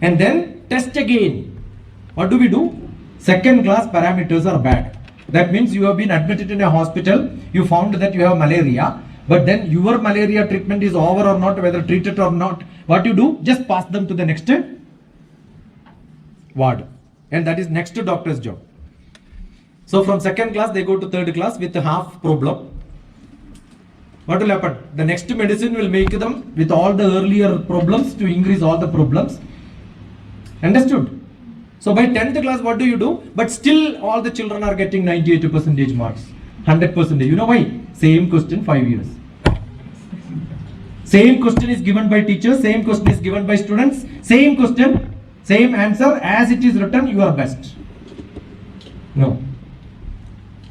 And then test again. What do? Second class parameters are bad. That means you have been admitted in a hospital, you found that you have malaria, but then your malaria treatment is over or not, whether treated or not. What you do? Just pass them to the next ward. And that is next doctor's job. So from second class, they go to third class with half problem. What will happen? The next medicine will make them with all the earlier problems to increase all the problems. Understood? So by 10th class, what do? But still all the children are getting 98% marks. 100%. You know why? Same question 5 years. Same question is given by teachers, same question is given by students, same question, same answer as it is written, you are best. No.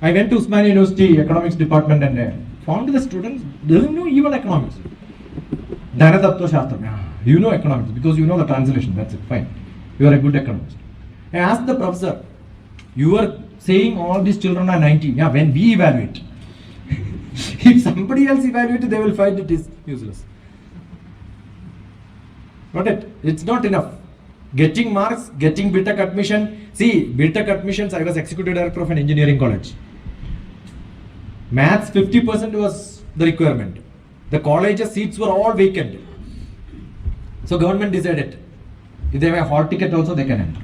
I went to Usmania University economics department and found the students doesn't know even economics. You know economics because you know the translation, that's it, fine. You are a good economist. I asked the professor, you are saying all these children are 90. Yeah, when we evaluate. If somebody else evaluates, they will find it is useless. Got it? It's not enough. Getting marks, getting BTech admission. See, BTech admissions, I was executive director of an engineering college. Maths 50% was the requirement. The college's seats were all vacant. So government decided, if they have a hall ticket also, they can enter.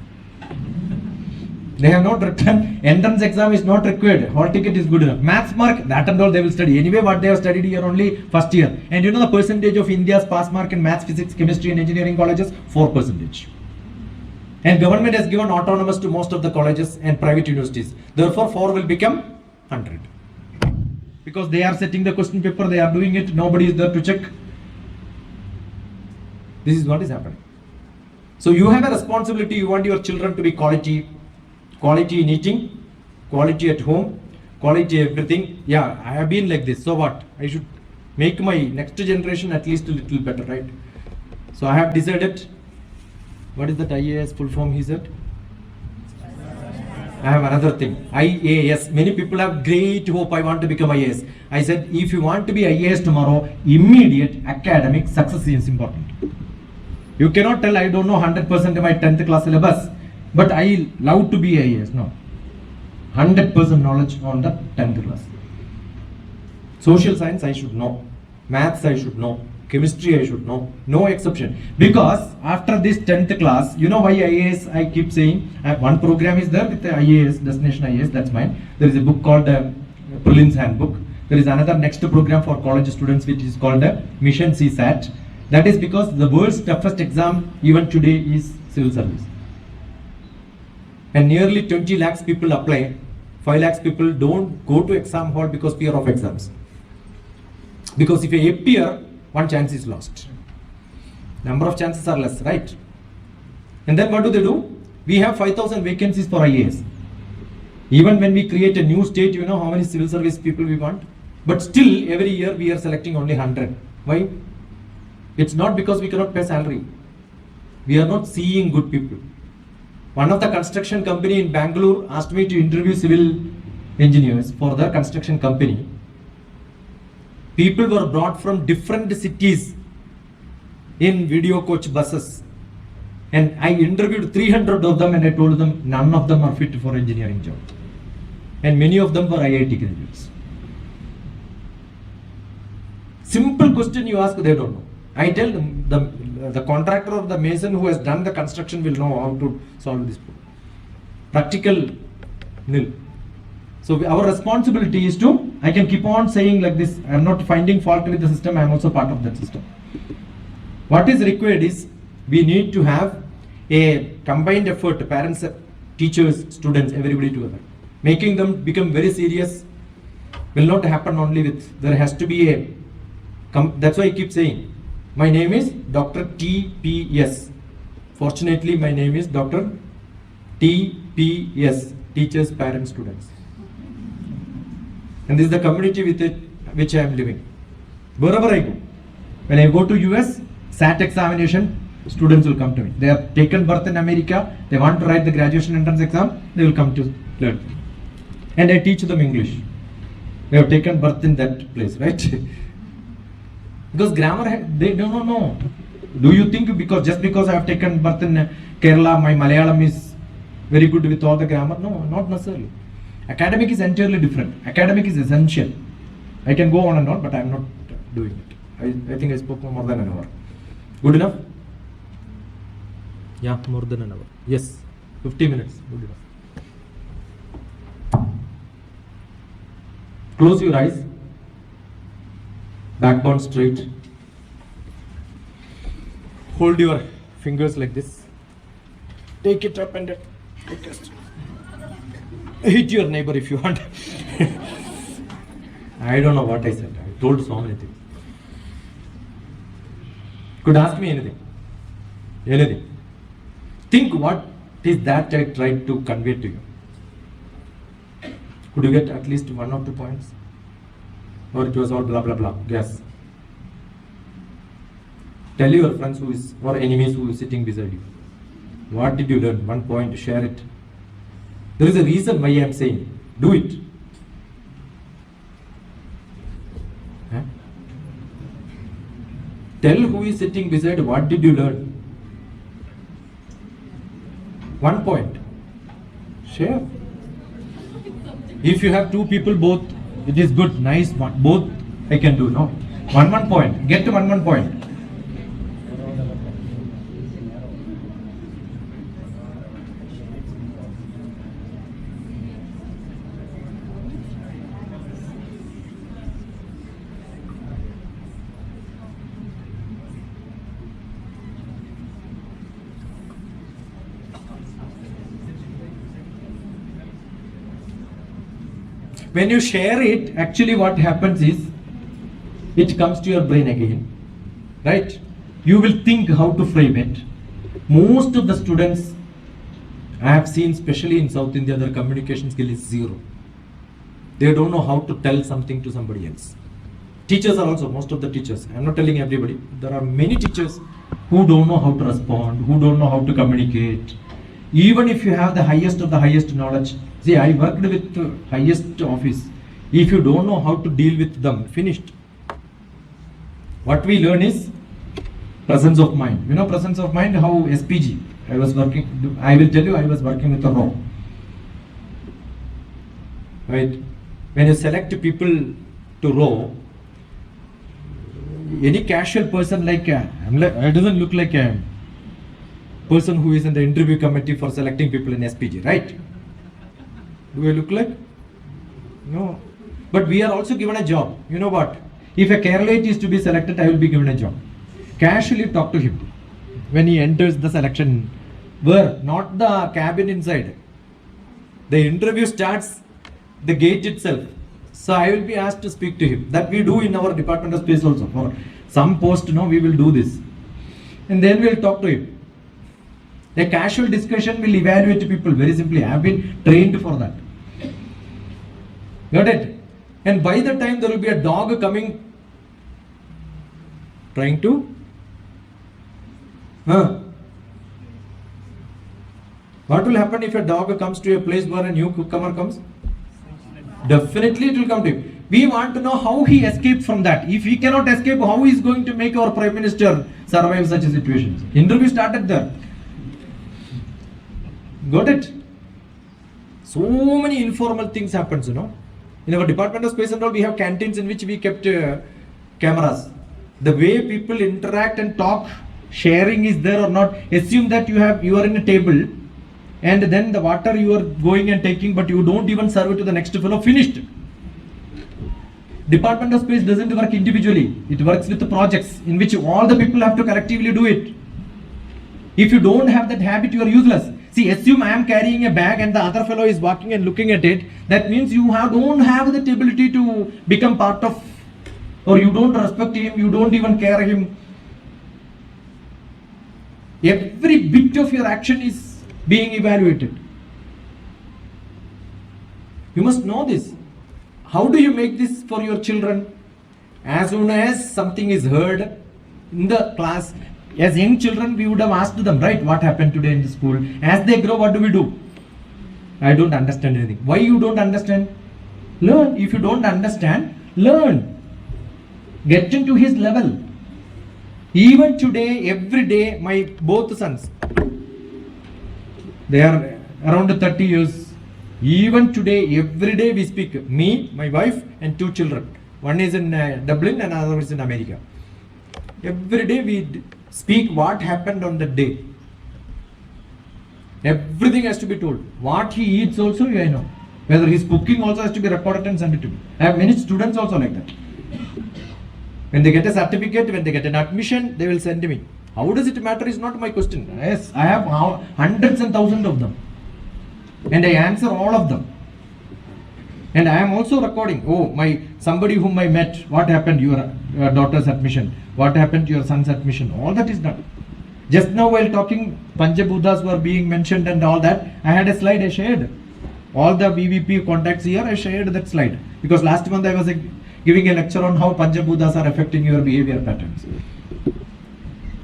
They have not written, entrance exam is not required, hall ticket is good enough. Maths mark, that and all they will study. Anyway, what they have studied here only first year. And you know the percentage of India's pass mark in maths, physics, chemistry and engineering colleges? 4%. And government has given autonomous to most of the colleges and private universities. Therefore, 4 will become 100. Because they are setting the question paper, they are doing it, nobody is there to check. This is what is happening. So you have a responsibility, you want your children to be quality in eating, quality at home, quality everything. Yeah, I have been like this, so what? I should make my next generation at least a little better, right? So I have decided, what is that IAS full form he said? I have another thing, IAS. Many people have great hope, I want to become IAS. I said, if you want to be IAS tomorrow, immediate academic success is important. You cannot tell, I don't know 100% of my 10th class syllabus, but I love to be IAS. No. 100% knowledge on the 10th class. Social science I should know. Maths I should know. Chemistry I should know. No exception. Because after this 10th class, you know why IAS I keep saying, one program is there with the IAS, Destination IAS, that's mine. There is a book called Prelims Handbook. There is another next program for college students which is called Mission CSAT. That is because the world's toughest exam even today is civil service. And nearly 20 lakhs people apply. 5 lakhs people don't go to exam hall because fear of exams. Because if you appear, one chance is lost. Number of chances are less, right? And then what do? We have 5,000 vacancies for IAS. Even when we create a new state, you know how many civil service people we want? But still, every year we are selecting only 100. Why? It's not because we cannot pay salary. We are not seeing good people. One of the construction company in Bangalore asked me to interview civil engineers for the construction company. People were brought from different cities in video coach buses. And I interviewed 300 of them and I told them none of them are fit for engineering job. And many of them were IIT graduates. Simple question you ask, they don't know. I tell them, the contractor or the mason who has done the construction will know how to solve this problem. Practical, nil. So our responsibility is to, I can keep on saying like this, I am not finding fault with the system, I am also part of that system. What is required is, we need to have a combined effort, parents, teachers, students, everybody together. Making them become very serious will not happen only with, there has to be a, that's why I keep saying, my name is Dr. TPS. Fortunately, my name is Dr. TPS, teachers, parents, students. And this is the community with which I am living. Wherever I go, when I go to US, SAT examination, students will come to me. They have taken birth in America, they want to write the graduation entrance exam, they will come to learn. And I teach them English. They have taken birth in that place, right? Because grammar, they don't know. Do you think just because I have taken birth in Kerala, my Malayalam is very good with all the grammar. No, not necessarily. Academic is entirely different. Academic is essential. I can go on and on, but I am not doing it. I think I spoke for more than an hour. Good enough? Yeah, more than an hour. Yes, 50 minutes. Good enough. Close your eyes. Backbone straight. Hold your fingers like this. Take it up and hit your neighbor if you want. I don't know what I said. I told so many things. Could ask me anything. Anything. Think what is that I tried to convey to you. Could you get at least 1 or 2 points? Or it was all blah blah blah. Guess. Tell your friends who is or enemies who is sitting beside you. What did you learn? 1 point, share it. There is a reason why I am saying. Do it. Huh? Tell who is sitting beside, what did you learn? 1 point. Share. If you have 2 people, both, it is good, nice, both I can do. No. 1 point. Get to 1 point. When you share it, actually what happens is, it comes to your brain again, right? You will think how to frame it. Most of the students I have seen, especially in South India, their communication skill is 0. They don't know how to tell something to somebody else. Teachers are also, most of the teachers, I am not telling everybody, there are many teachers who don't know how to respond, who don't know how to communicate. Even if you have the highest of the highest knowledge, see, I worked with the highest office. If you don't know how to deal with them, finished. What we learn is presence of mind. You know presence of mind, how SPG, I was working, I will tell you, I was working with a row. Right? When you select people to row, any casual person like, it doesn't look like a person who is in the interview committee for selecting people in SPG, right? Do I look like? No. But we are also given a job. You know what? If a Keralite is to be selected, I will be given a job. Casually talk to him when he enters the selection. Where? Not the cabin inside. The interview starts the gate itself. So I will be asked to speak to him. That we do in our Department of Space also. For some post, we will do this. And then we will talk to him. A casual discussion will evaluate people very simply. I have been trained for that. Got it? And by the time there will be a dog coming, trying to, what will happen if a dog comes to a place where a newcomer comes? Definitely it will come to him. We want to know how he escaped from that. If he cannot escape, how he is going to make our Prime Minister survive such a situation? Interview started there. Got it? So many informal things happens, In our Department of Space and all, we have canteens in which we kept cameras. The way people interact and talk, sharing is there or not. Assume that you are in a table, and then the water you are going and taking, but you don't even serve it to the next fellow. Finished. Department of Space doesn't work individually. It works with the projects in which all the people have to collectively do it. If you don't have that habit, you are useless. See, assume I am carrying a bag and the other fellow is walking and looking at it. That means you don't have the ability to become part of, or you don't respect him, you don't even care him. Every bit of your action is being evaluated. You must know this. How do you make this for your children? As soon as something is heard in the class, as young children, we would have asked them, right, what happened today in the school? As they grow, what do we do? I don't understand anything. Why you don't understand? Learn. If you don't understand, learn. Get into his level. Even today, every day, my both sons, they are around 30 years. Even today, every day we speak. Me, my wife, and 2 children. One is in Dublin and another is in America. Every day we speak what happened on that day. Everything has to be told. What he eats also, I know. Whether his cooking also has to be recorded and sent it to me. I have many students also like that. When they get a certificate, when they get an admission, they will send me. How does it matter is not my question. Yes, I have hundreds and thousands of them. And I answer all of them. And I am also recording. Oh, somebody whom I met, what happened, your daughter's admission, what happened to your son's admission, all that is done. Just now while talking, Panchabuddhas were being mentioned and all that, I had a slide I shared. All the VVP contacts here, I shared that slide. Because last month I was giving a lecture on how Panchabuddhas are affecting your behavior patterns.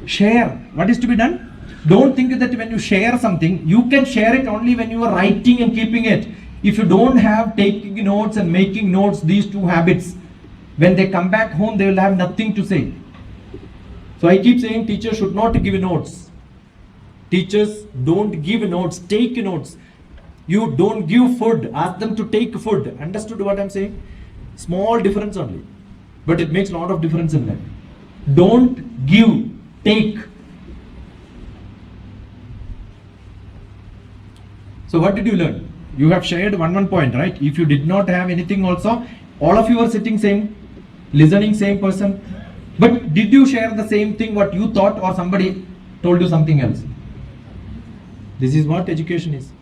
Share. What is to be done? Don't think that when you share something, you can share it only when you are writing and keeping it. If you don't have taking notes and making notes, these 2 habits, when they come back home, they will have nothing to say. So I keep saying teachers should not give notes. Teachers don't give notes, take notes. You don't give food, ask them to take food. Understood what I'm saying? Small difference only. But it makes a lot of difference in life. Don't give, take. So what did you learn? You have shared one point, right? If you did not have anything also, all of you are sitting same, listening same person. But did you share the same thing what you thought or somebody told you something else? This is what education is.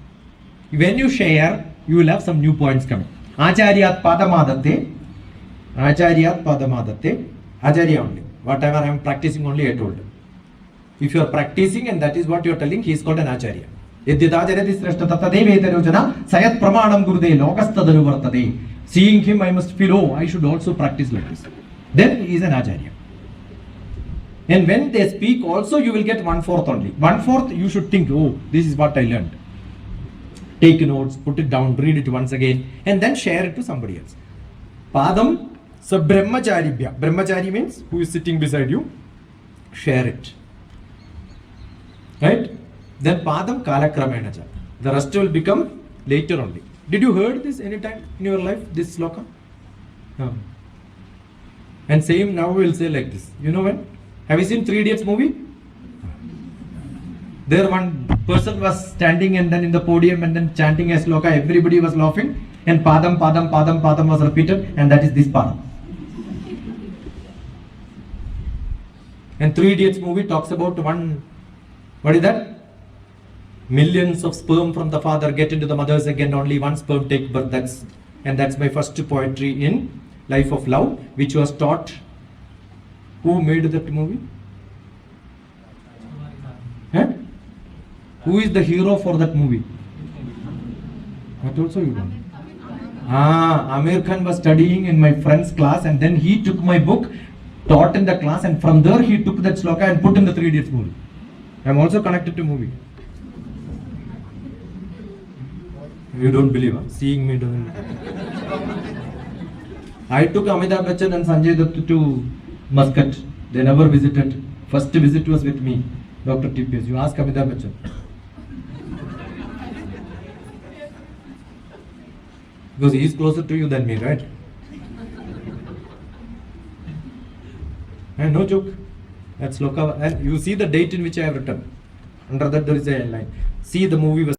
When you share, you will have some new points coming. Acharyat padamadate, Acharya only. Whatever I am practicing only I told. If you are practicing and that is what you are telling, he is called an Acharya. Seeing him, I must feel, oh, I should also practice like this. Then he is an Acharya. And when they speak also, you will get 1/4 only. 1/4 you should think, oh, this is what I learned. Take notes, put it down, read it once again, and then share it to somebody else. Padam sa brahmacharibhya. Brahmachari means who is sitting beside you. Share it. Right? Then padam kalakramena cha. The rest will become later only. Did you heard this anytime in your life, this sloka? No. And same now we will say like this. You know when? Have you seen 3 Idiots movie? There one person was standing and then in the podium and then chanting a sloka. Everybody was laughing and padam, padam, padam, padam was repeated, and that is this padam. And 3 Idiots movie talks about one, what is that? Millions of sperm from the father get into the mother's egg and only one sperm take birth. That's my first poetry in Life of Love, which was taught. Who made that movie? Huh? Who is the hero for that movie? What also you know? Amir Khan was studying in my friend's class and then he took my book, taught in the class, and from there he took that sloka and put in the 3 Idiots movie. I am also connected to movie. You don't believe, huh? Seeing me doesn't. I took Amitabh Bachchan and Sanjay Dutt to Muscat. They never visited. First visit was with me, DrTPS. You ask Amitabh Bachchan. Because he is closer to you than me, right? And no joke. That's sloka. And you see the date in which I have written. Under that there is a line. See, the movie was